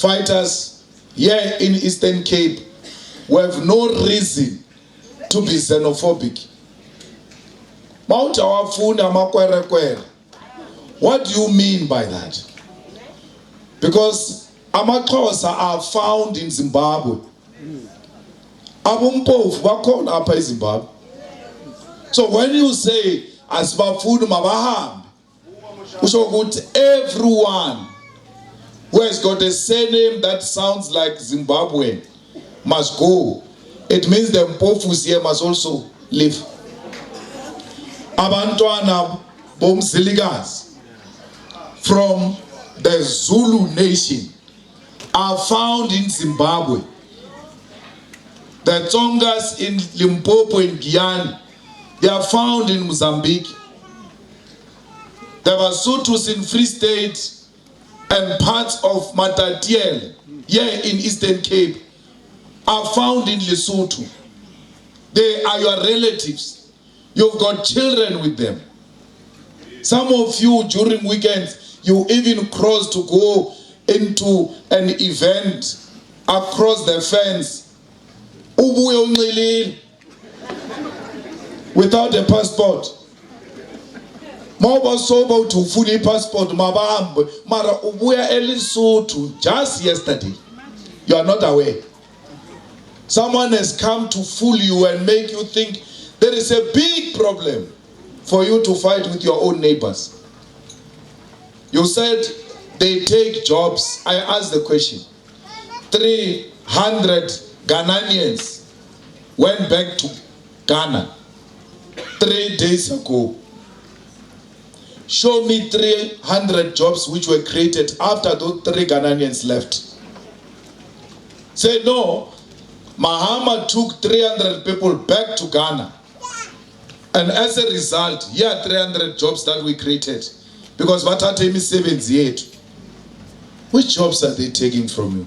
fighters here in Eastern Cape who have no reason to be xenophobic. What do you mean by that? Because amaXhosa are found in Zimbabwe. Abumpofu bakhona apha eZimbabwe. So when you say asibafuni mabahambe, usho ukuthi everyone who has got a surname that sounds like Zimbabwean must go. It means the Mpofus here must also live. Abantwana bomzilikazi from the Zulu nation are found in Zimbabwe. The Tsongas in Limpopo and Guyana, they are found in Mozambique. The Basutus in Free State and parts of Matatiele, here in Eastern Cape, are found in Lesotho. They are your relatives. You've got children with them. Some of you during weekends, you even cross to go into an event across the fence without a passport. To fully passport mara ubuya eLesotho just yesterday. You are not aware. Someone has come to fool you and make you think there is a big problem for you to fight with your own neighbors. You said they take jobs. I asked the question. 300 Ghanaians went back to Ghana 3 days ago. Show me 300 jobs which were created after those 3 Ghanaians left. Say no, Mahama took 300 people back to Ghana. And as a result, here are 300 jobs that we created. Because Batatemi 7 yet. Which jobs are they taking from you?